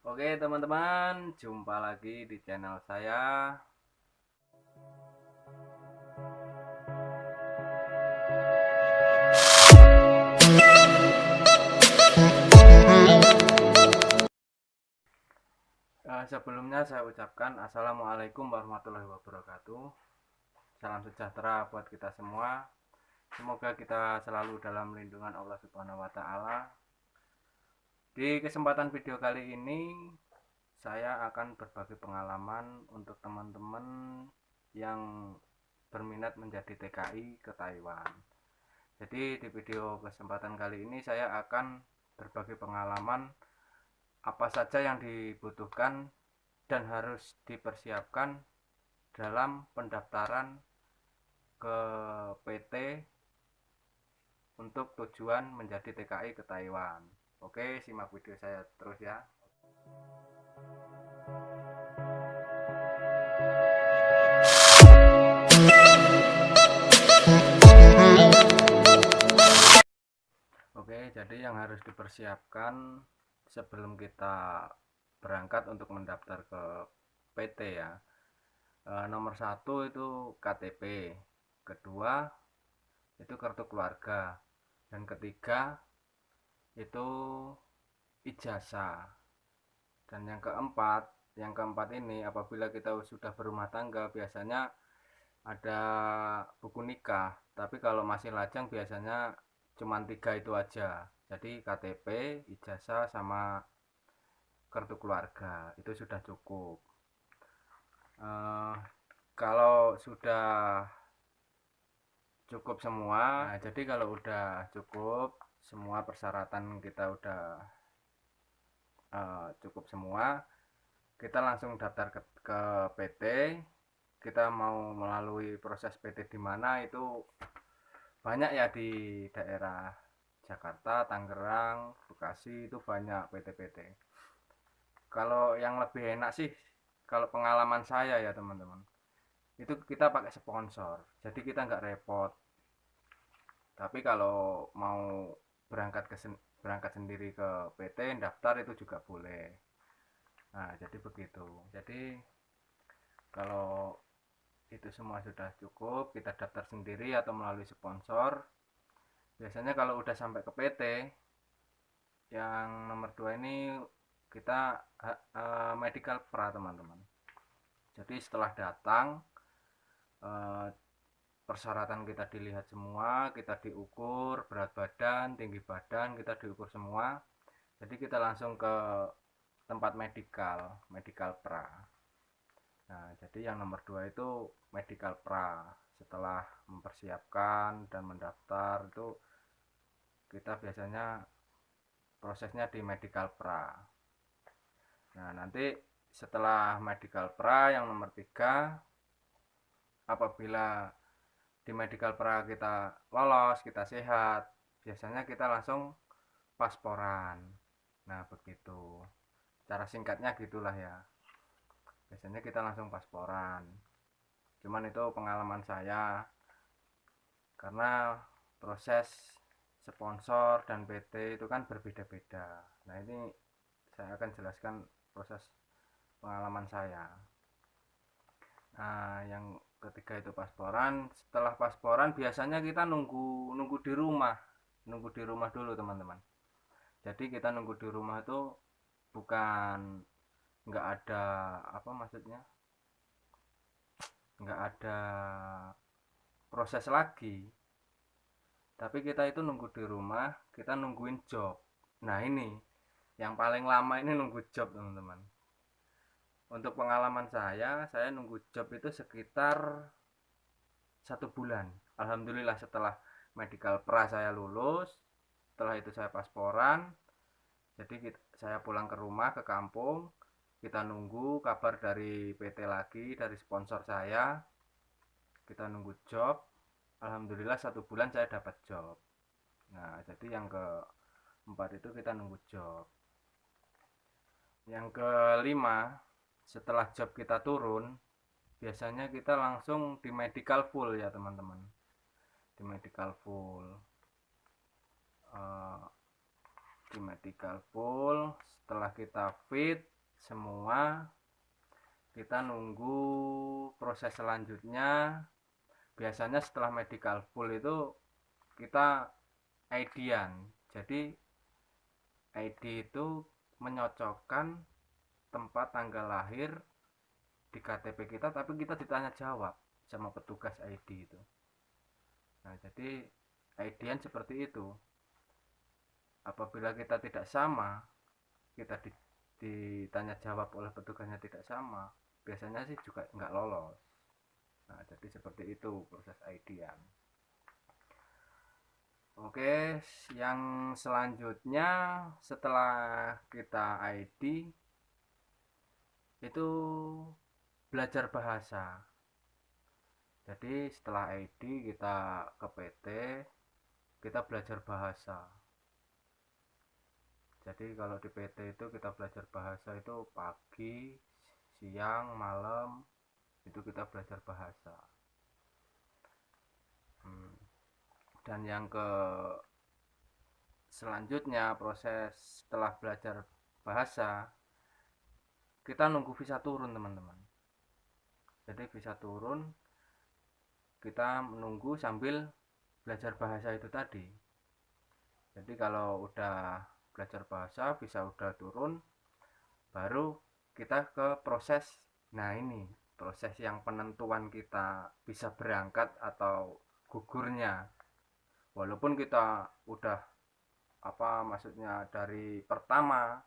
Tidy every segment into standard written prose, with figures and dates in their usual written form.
Oke teman-teman, jumpa lagi di channel saya. Sebelumnya saya ucapkan Assalamualaikum warahmatullahi wabarakatuh. Salam sejahtera buat kita semua. Semoga kita selalu dalam lindungan Allah Subhanahu wa Ta'ala. Di kesempatan video kali ini, saya akan berbagi pengalaman untuk teman-teman yang berminat menjadi TKI ke Taiwan. Jadi di video kesempatan kali ini saya akan berbagi pengalaman apa saja yang dibutuhkan dan harus dipersiapkan dalam pendaftaran ke PT untuk tujuan menjadi TKI ke Taiwan. Oke, simak video saya terus ya. Oke, jadi yang harus dipersiapkan sebelum kita berangkat untuk mendaftar ke PT ya. Nomor satu itu KTP, kedua itu kartu keluarga, dan ketiga itu ijazah, dan yang keempat ini apabila kita sudah berumah tangga biasanya ada buku nikah, tapi kalau masih lajang biasanya cuma 3 itu aja. Jadi KTP, ijazah, sama kartu keluarga itu sudah cukup. Kalau sudah cukup semua, nah jadi kalau udah cukup semua persyaratan, kita udah cukup semua, kita langsung daftar ke PT. Kita mau melalui proses PT di mana itu banyak ya, di daerah Jakarta, Tangerang, Bekasi itu banyak PT-PT. Kalau yang lebih enak sih, kalau pengalaman saya ya teman-teman, itu kita pakai sponsor, jadi kita nggak repot. Tapi kalau mau berangkat sendiri ke PT daftar itu juga boleh. Nah jadi begitu. Jadi kalau itu semua sudah cukup, kita daftar sendiri atau melalui sponsor. Biasanya kalau udah sampai ke PT yang nomor 2 ini, kita medical pra teman-teman. Jadi setelah datang, persyaratan kita dilihat semua, kita diukur berat badan, tinggi badan, kita diukur semua. Jadi kita langsung ke tempat medical pra. Nah jadi yang nomor 2 itu medical pra. Setelah mempersiapkan dan mendaftar itu, kita biasanya prosesnya di medical pra. Nah nanti setelah medical pra yang nomor 3, apabila di medical pra kita lolos, kita sehat, biasanya kita langsung pasporan. Nah begitu, cara singkatnya gitulah ya. Biasanya kita langsung pasporan. Cuman itu pengalaman saya, karena proses sponsor dan PT itu kan berbeda-beda. Nah ini saya akan jelaskan proses pengalaman saya. Nah yang ketiga itu pasporan. Setelah pasporan biasanya kita nunggu di rumah dulu teman-teman. Jadi kita nunggu di rumah itu bukan nggak ada, apa maksudnya, nggak ada proses lagi, tapi kita itu nunggu di rumah, kita nungguin job. Nah ini yang paling lama ini, nunggu job teman-teman. Untuk pengalaman saya nunggu job itu sekitar 1 bulan. Alhamdulillah setelah medical pra saya lulus, setelah itu saya pasporan. Jadi saya pulang ke rumah, ke kampung, kita nunggu kabar dari PT lagi, dari sponsor saya. Kita nunggu job. Alhamdulillah 1 bulan saya dapat job. Nah jadi yang keempat itu kita nunggu job. Yang kelima, setelah job kita turun, biasanya kita langsung di medical full ya teman-teman. Di medical full, di medical full setelah kita fit, semua, kita nunggu proses selanjutnya. Biasanya setelah medical full itu kita ID-an. Jadi ID itu menyocokkan tempat tanggal lahir di KTP kita, tapi kita ditanya jawab sama petugas ID itu. Nah, jadi ID-an seperti itu. Apabila kita tidak sama, kita ditanya jawab oleh petugasnya tidak sama, biasanya sih juga nggak lolos. Nah, jadi seperti itu proses ID-an. Oke, yang selanjutnya setelah kita ID itu belajar bahasa. Jadi setelah ID kita ke PT, kita belajar bahasa. Jadi kalau di PT itu kita belajar bahasa itu pagi, siang, malam, itu kita belajar bahasa. Dan yang ke selanjutnya proses setelah belajar bahasa, kita nunggu visa turun teman-teman. Jadi visa turun, kita menunggu sambil belajar bahasa itu tadi. Jadi kalau udah belajar bahasa, visa udah turun, baru kita ke proses. Nah, ini proses yang penentuan kita bisa berangkat atau gugurnya. Walaupun kita udah maksudnya dari pertama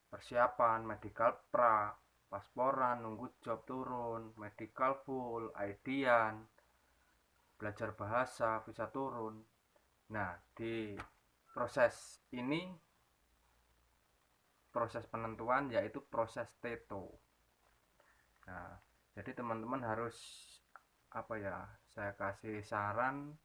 persiapan medical pra, pasporan, nunggu job turun, medical full, ID-an, belajar bahasa, visa turun. Nah, di proses ini, proses penentuan yaitu proses TETO. Nah, jadi teman-teman harus saya kasih saran,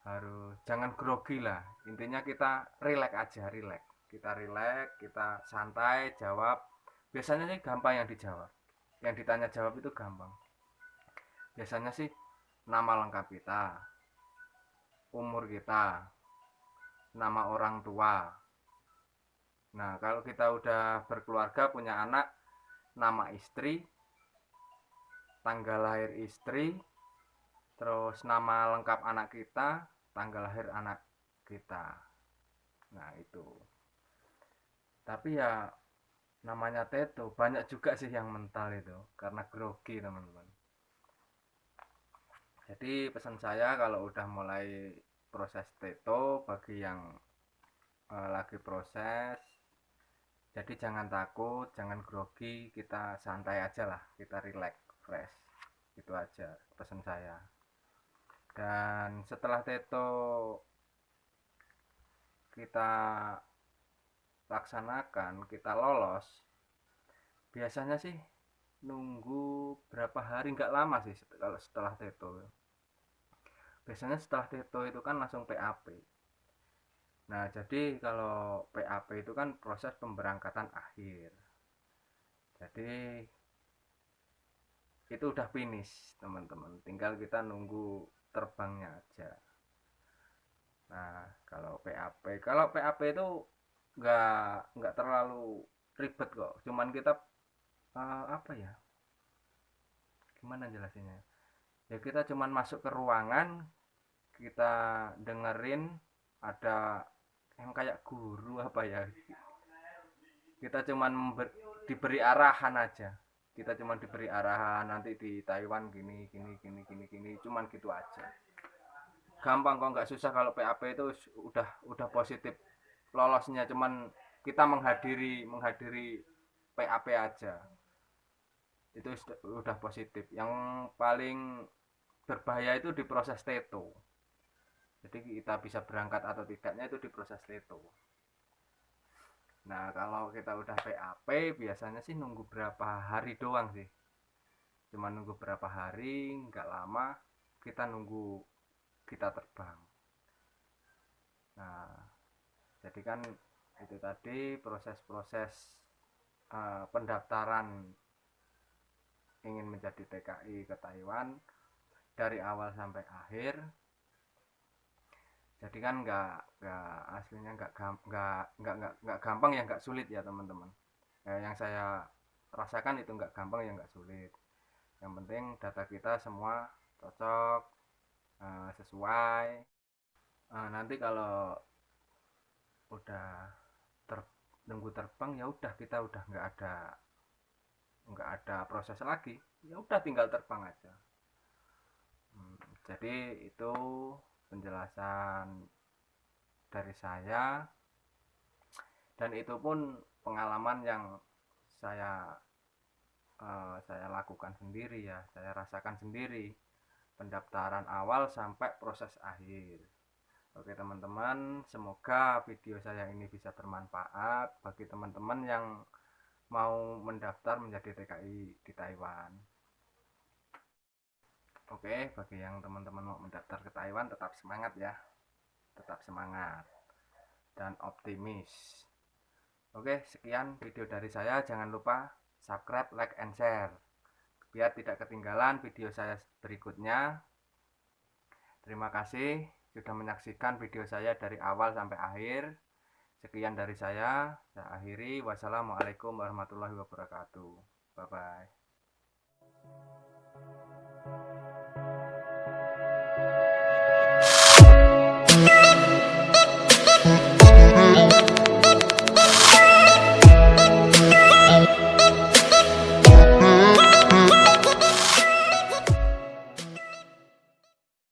harus jangan grogi lah. Intinya kita relax aja, relax. Kita relax, kita santai jawab. Biasanya sih gampang yang dijawab. Yang ditanya jawab itu gampang. Biasanya sih nama lengkap kita, umur kita, nama orang tua. Nah, kalau kita udah berkeluarga, punya anak, nama istri, tanggal lahir istri, terus nama lengkap anak kita, tanggal lahir anak kita. Nah, itu. Tapi ya namanya teto, banyak juga sih yang mental itu karena grogi, teman-teman. Jadi pesan saya kalau udah mulai proses teto, bagi yang lagi proses, jadi jangan takut, jangan grogi, kita santai aja lah, kita relax, fresh. Itu aja pesan saya. Dan setelah teto kita laksanakan, kita lolos, biasanya sih nunggu berapa hari, nggak lama sih kalau setelah teto. Biasanya setelah teto itu kan langsung PAP. Nah, jadi kalau PAP itu kan proses pemberangkatan akhir. Jadi itu udah finish, teman-teman. Tinggal kita nunggu terbangnya aja. Nah, kalau PAP itu nggak terlalu ribet kok. Cuman kita gimana jelasinnya? Ya kita cuman masuk ke ruangan, kita dengerin ada yang kayak guru kita cuman diberi arahan aja, kita cuman diberi arahan nanti di Taiwan gini gini gini gini gini, cuman gitu aja. Gampang kok, nggak susah. Kalau PAP itu udah positif lolosnya, cuman kita menghadiri PAP aja itu udah positif. Yang paling berbahaya itu di proses teto. Jadi kita bisa berangkat atau tidaknya itu di proses teto. Nah, kalau kita udah PAP biasanya sih nunggu berapa hari doang sih. Cuma nunggu berapa hari, nggak lama, kita nunggu kita terbang. Nah, jadi kan itu tadi proses-proses pendaftaran ingin menjadi TKI ke Taiwan dari awal sampai akhir. Jadi kan nggak aslinya nggak gampang ya, nggak sulit ya teman-teman. Yang saya rasakan itu nggak gampang, ya nggak sulit. Yang penting data kita semua cocok, sesuai. Nanti kalau udah nunggu terbang, ya udah, kita udah nggak ada proses lagi, ya udah tinggal terbang aja. Jadi itu penjelasan dari saya, dan itu pun pengalaman yang saya saya lakukan sendiri, ya saya rasakan sendiri, pendaftaran awal sampai proses akhir. Oke teman-teman, semoga video saya ini bisa bermanfaat bagi teman-teman yang mau mendaftar menjadi TKI di Taiwan. Oke, bagi yang teman-teman mau mendaftar ke Taiwan, tetap semangat ya, tetap semangat dan optimis. Oke, sekian video dari saya. Jangan lupa subscribe, like, and share biar tidak ketinggalan video saya berikutnya. Terima kasih sudah menyaksikan video saya dari awal sampai akhir. Sekian dari saya akhiri. Wassalamualaikum warahmatullahi wabarakatuh. Bye bye.